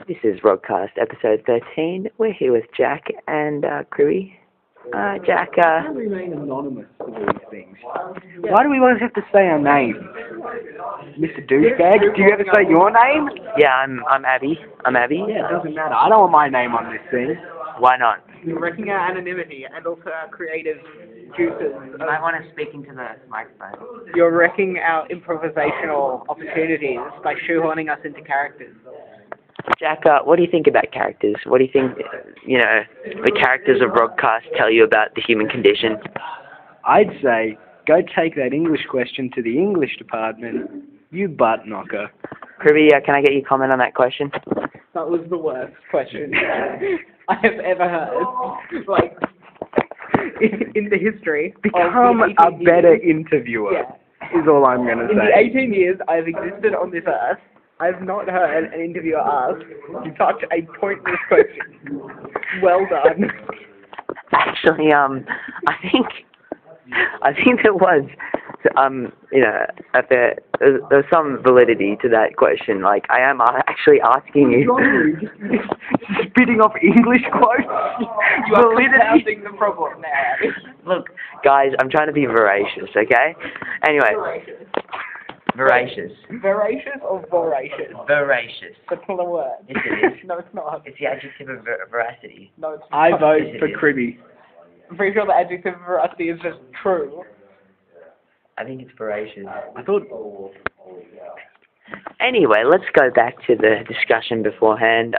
This is Rogcast, episode 13. We're here with Jack and Crewy. Jack, Why do we remain anonymous for these things? Why do we always have to say our name? Mr. Douchebag, do you ever say your name? Yeah, I'm Abby. I'm Abby. Yeah, it doesn't matter. I don't want my name on this thing. Why not? You're wrecking our anonymity and also our creative juices. You might want to speak into the microphone. You're wrecking our improvisational opportunities by shoehorning us into characters. Jack, what do you think about characters? What do you think, the characters of Rogcast tell you about the human condition? I'd say, go take that English question to the English department, you butt knocker. Crewy, can I get your comment on that question? That was the worst question I have ever heard. Like, in the history. Become of the a 18 better years, interviewer, yeah. is all I'm going to In the say. 18 years I've existed on this earth, I've not heard an interviewer ask such a pointless question. Well done. Actually, I think there was, there's some validity to that question. Like, I am actually asking you. Spitting off English quotes? You are compounding the problem now. Look, guys, I'm trying to be voracious, okay? Anyway. Voracious. Voracious or voracious? Voracious. That's not a word. Yes, it is. No, it's not. It's the adjective of veracity. No, it's I not. vote Yes, it for is. Cribby. I'm pretty sure the adjective of veracity is just true. I think it's voracious. I thought... Anyway, let's go back to the discussion beforehand.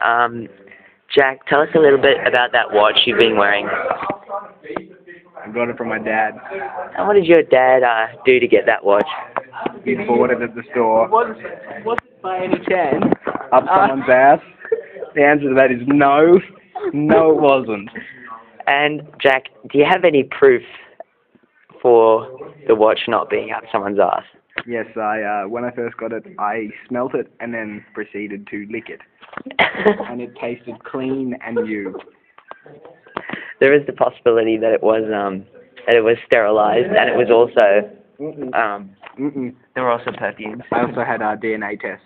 Jack, tell us a little bit about that watch you've been wearing. I got it from my dad. And what did your dad do to get that watch? He bought it at the store. Was it by any chance? Up someone's ass? The answer to that is no. No, it wasn't. And Jack, do you have any proof for the watch not being up someone's ass? Yes, when I first got it, I smelt it and then proceeded to lick it. And it tasted clean and new. There is the possibility that it was sterilized, and it was also there were also perfumes. I also had DNA tests.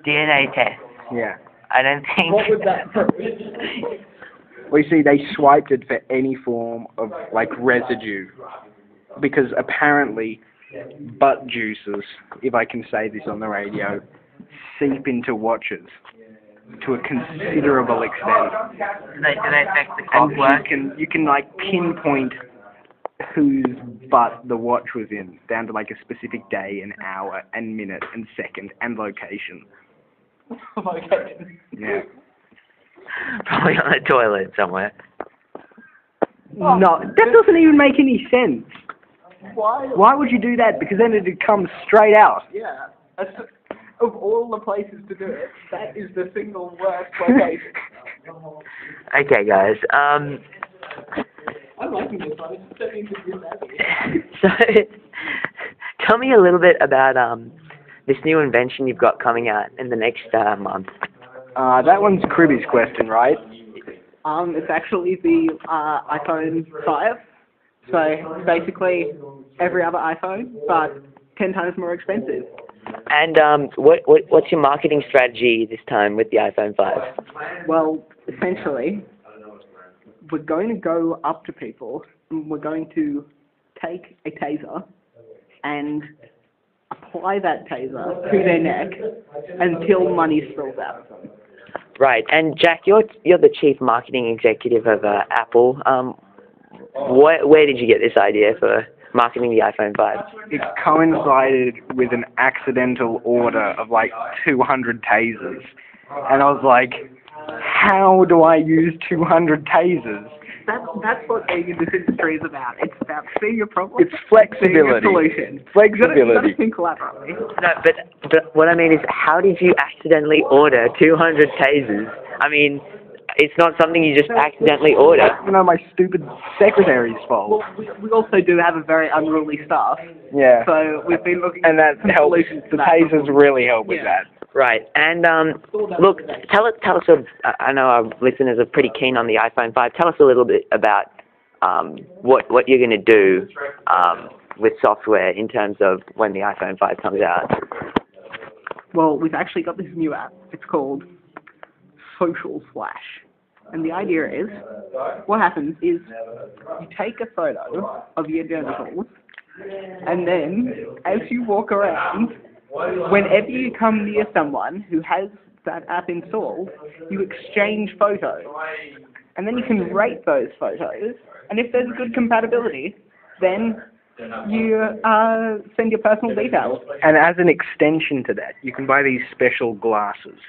DNA test. Yeah. I don't think. What would that prove? Well, you see, they swiped it for any form of, like, residue. Because apparently, butt juices, if I can say this on the radio, seep into watches to a considerable extent. Do they affect the And clockwork? you can like pinpoint whose butt the watch was in, down to like a specific day and hour and minute and second and location. Okay. Yeah. Probably on the toilet somewhere. No, that doesn't even make any sense. Why? Why would you do that? Because then it'd come straight out. Yeah. Of all the places to do it, that is the single worst location. Okay, guys. I'm liking this one. It's turning into good habit. So, tell me a little bit about this new invention you've got coming out in the next month. That one's Cribby's question, right? It's actually the iPhone 5. So basically every other iPhone, but 10 times more expensive. And what's your marketing strategy this time with the iPhone 5? Well, essentially, we're going to go up to people, and we're going to take a taser and apply that taser to their neck until money spills out of them. Right. And Jack, you're the chief marketing executive of Apple. Where did you get this idea for marketing the iPhone 5? It coincided with an accidental order of like 200 tasers. And I was like, how do I use 200 tasers? That's what being in this industry is about. It's about seeing a problem, It's flexibility. seeing a solution. Flexibility. You've got to think collaboratively. No, but what I mean is, how did you accidentally order 200 tasers? I mean, it's not something you just accidentally order. You know, my stupid secretary's fault. Well, we also do have a very unruly staff, Yeah. so we've been looking And that at helps. solutions to The that. tasers really help with Yeah. that. Right. And look, tell us. I know our listeners are pretty keen on the iPhone 5. Tell us a little bit about what you're going to do with software in terms of when the iPhone 5 comes out. Well, we've actually got this new app. It's called social flash. And the idea is, what happens is you take a photo of your genitals, and then as you walk around, whenever you come near someone who has that app installed, you exchange photos. And then you can rate those photos, and if there's good compatibility, then you send your personal details. And as an extension to that, you can buy these special glasses.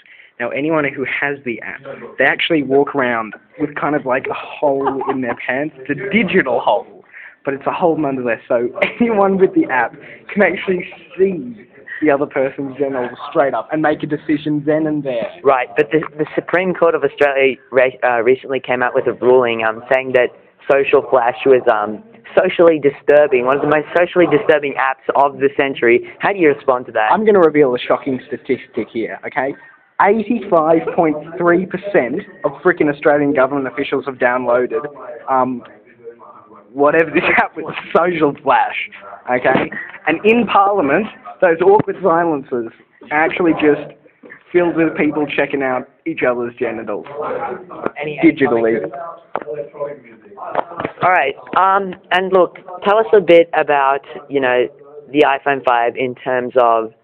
Now, anyone who has the app, they actually walk around with kind of like a hole in their pants. It's a digital hole, but it's a hole nonetheless. So anyone with the app can actually see the other person's genitals straight up and make a decision then and there. Right, but the Supreme Court of Australia recently came out with a ruling saying that social flash was socially disturbing, one of the most socially disturbing apps of the century. How do you respond to that? I'm going to reveal a shocking statistic here, okay? 85.3% of freaking Australian government officials have downloaded whatever this app was, social flash, okay? And in Parliament, those awkward silences actually just filled with people checking out each other's genitals digitally. All right. And look, tell us a bit about, the iPhone 5 in terms of,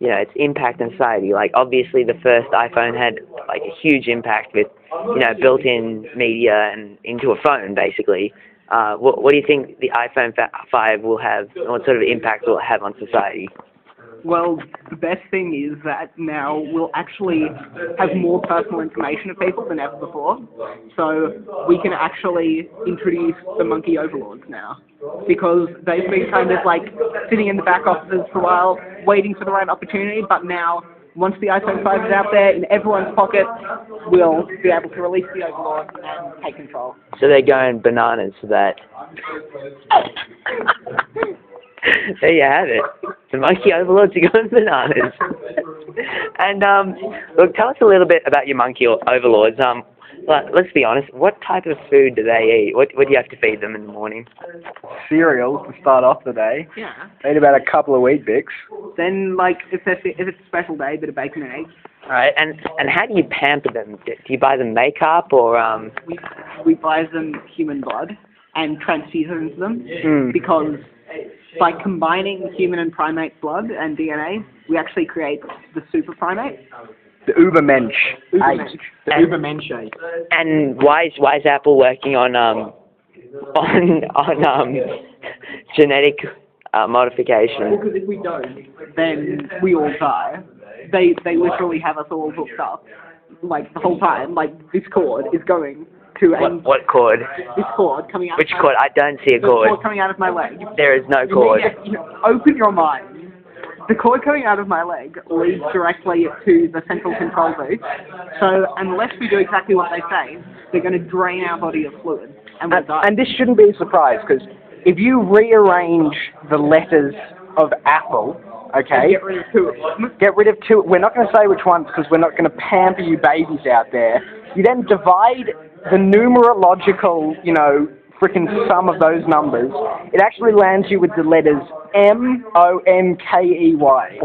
its impact on society. Like, obviously, the first iPhone had, like, a huge impact with, built-in media and into a phone, basically. What do you think the iPhone 5 will have, what sort of impact will it have on society? Well, the best thing is that now we'll actually have more personal information of people than ever before. So we can actually introduce the Monkey Overlords now. Because they've been kind of like sitting in the back offices for a while, waiting for the right opportunity, but now, once the iPhone 5 is out there in everyone's pocket, we'll be able to release the Overlords and take control. So they're going bananas for that. There you have it. The Monkey Overlords are going bananas. And, look, tell us a little bit about your Monkey Overlords. Let's be honest, what type of food do they eat? What do you have to feed them in the morning? Cereal to start off the day. Yeah. They eat about a couple of Wheat Bix. Then, like, if it's a special day, a bit of bacon and eggs. All right, and how do you pamper them? Do you buy them makeup or We buy them human blood and transfuse it into them because by combining human and primate blood and DNA, we actually create the super primate. The Ubermensch. The Ubermensch. And why is Apple working on genetic modification? Because if we don't, then we all die. They literally have us all hooked up, like the whole time. Like this cord is going to What cord? This cord coming out. Which cord? I don't see a the cord. cord coming out of my leg. There is no cord. Open your mind. The cord coming out of my leg leads directly to the central control booth. So unless we do exactly what they say, they're going to drain our body of fluid, and we'll die. And this shouldn't be a surprise, because if you rearrange the letters of Apple, okay, Get rid of two of them. get rid of two. We're not going to say which ones, because we're not going to pamper you babies out there. You then divide the numerological, frickin' sum of those numbers. It actually lands you with the letters MONKEY. Wait.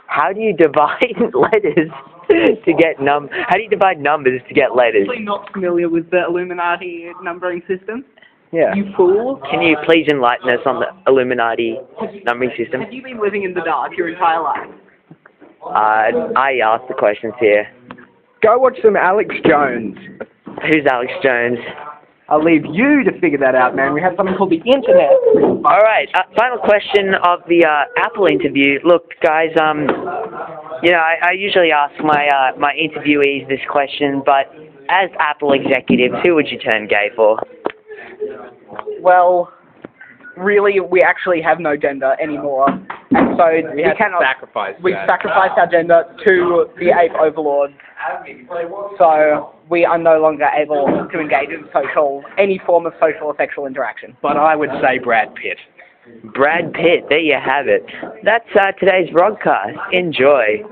How do you divide letters to get How do you divide numbers to get letters? I'm not familiar with the Illuminati numbering system. Yeah. You fool. Can you please enlighten us on the Illuminati numbering system? Have you been living in the dark your entire life? I asked the questions here. Go watch some Alex Jones. Who's Alex Jones? I'll leave you to figure that out, man. We have something called the internet. All right. Final question of the Apple interview. Look, guys. I usually ask my interviewees this question, but as Apple executives, who would you turn gay for? Well, really, we actually have no gender anymore, and so we cannot sacrifice. We sacrificed our gender to the ape overlords, so we are no longer able to engage in any form of social or sexual interaction. But I would say Brad Pitt. Brad Pitt. There you have it. That's today's Rogcast. Enjoy.